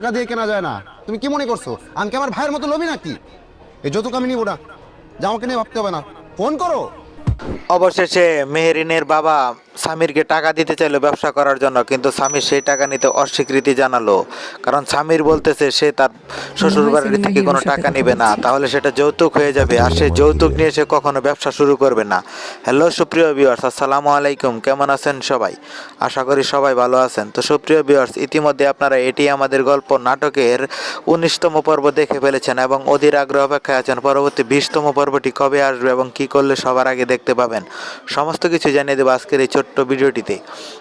টাকা দিয়ে কেনা যায় না। তুমি কি মনে করছো আমি কি আমার ভাইয়ের মতো লোভী নাকি? এই যৌতুক আমি নিব না, যা আমাকে নিয়ে ভাবতে হবে না, ফোন করো। অবশেষে মেহেরিনের বাবা সামিরকে টাকা দিতে চাইলো ব্যবসা করার জন্য, কিন্তু সামির সেই টাকা নিতে অস্বীকৃতি জানালো। কারণ সামির বলতেছে সে তার শ্বশুর বাড়ি থেকে কোনো টাকা নেবে না, তাহলে সেটা যৌতুক হয়ে যাবে, আর সে যৌতুক নিয়ে সে কখনো ব্যবসা শুরু করবে না। হ্যালো সুপ্রিয় ভিউয়ার্স, আসসালামু আলাইকুম, কেমন আছেন সবাই? আশা করি সবাই ভালো আছেন। তো সুপ্রিয় ভিউয়ার্স, ইতিমধ্যে আপনারা এটি আমাদের গল্প নাটকের 19তম পর্ব দেখে ফেলেছেন এবং অধীর আগ্রহ অপেক্ষায় আছেন পরবর্তী 20তম পর্বটি কবে আসবে এবং কী করলে সবার আগে দেখতে পাবেন। সমস্ত কিছু জানিয়ে দেবো আজকের এই ছোট্ট ভিডিওটিতে,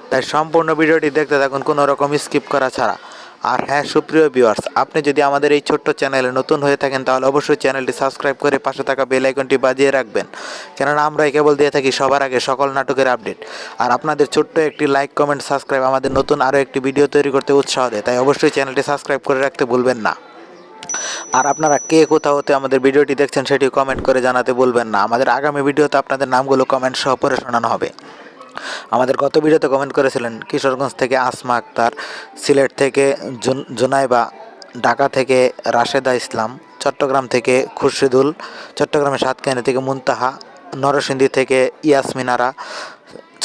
তাই সম্পূর্ণ ভিডিওটি দেখতে থাকুন কোনো রকম স্কিপ করা ছাড়া। আর হ্যাঁ সুপ্রিয় ভিউয়ার্স, আপনি যদি আমাদের এই ছোট্ট চ্যানেলে নতুন হয়ে থাকেন তাহলে অবশ্যই চ্যানেলটি সাবস্ক্রাইব করে পাশে থাকা বেল আইকনটি বাজিয়ে রাখবেন, কেননা আমরা কেবল দিয়ে থাকি সবার আগে সকল নাটকের আপডেট। আর আপনাদের ছোট্ট একটি লাইক, কমেন্ট, সাবস্ক্রাইব আমাদের নতুন আরও একটি ভিডিও তৈরি করতে উৎসাহ দেয়, তাই অবশ্যই চ্যানেলটি সাবস্ক্রাইব করে রাখতে ভুলবেন না। আর আপনারা কে কোথা হতে আমাদের ভিডিওটি দেখছেন সেটি কমেন্ট করে জানাতে ভুলবেন না। আমাদের আগামী ভিডিওতে আপনাদের নামগুলো কমেন্ট সহ পড়ে শোনানো হবে। আমাদের গত ভিডিওতে কমেন্ট করেছিলেন কিশোরগঞ্জ থেকে আসমা আক্তার, সিলেট থেকে জুনাইবা, ঢাকা থেকে রাশেদা ইসলাম, চট্টগ্রাম থেকে খুরশিদুল, চট্টগ্রামের সাতকাহিনী থেকে মুনতাহা, নরসিংদী থেকে ইয়াসমিনারা,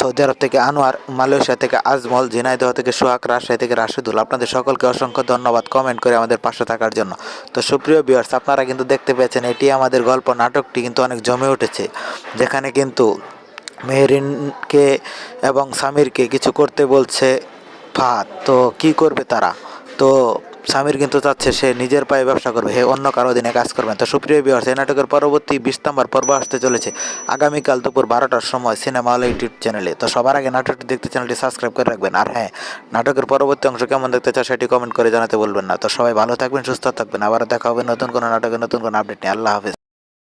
সৌদি আরব থেকে আনোয়ার, মালয়েশিয়া থেকে আজমল, ঝিনাইদহ থেকে সোহাগ, রাজশাহী থেকে রাশেদুল। আপনাদের সকলকে অসংখ্য ধন্যবাদ কমেন্ট করে আমাদের পাশে থাকার জন্য। তো সুপ্রিয় ভিউয়ার্স, আপনারা কিন্তু দেখতে পেয়েছেন এটি আমাদের গল্প নাটকটি কিন্তু অনেক জমে উঠেছে, যেখানে কিন্তু মেহরিনকে এবং সামিরকে কিছু করতে বলছে ফাহাদ। তো কি করবে তারা? তো সামির কিন্তু চাচ্ছে সে নিজের পায়ে ব্যবসা করবে, হে অন্য কারো অধীনে কাজ করবেন। তো সুপ্রিয় ভিউয়ার্স, এই নাটকের পরবর্তী 20 নম্বর পর্ব আসতে চলেছে আগামীকাল দুপুর 12টার সময় সিনেমা হল ইউটিউব চ্যানেলে। তো সবার আগে নাটকটি দেখতে চ্যানেলটি সাবস্ক্রাইব করে রাখবেন। আর হ্যাঁ, নাটকের পরবর্তী অংশ কেমন দেখতে চান সেটি কমেন্ট করে জানাতে বলবেন না। তো সবাই ভালো থাকবেন, সুস্থ থাকবেন, আবার দেখা হবে নতুন কোনো নাটকের নতুন কোনো আপডেট নিয়ে। আল্লাহ হাফেজ।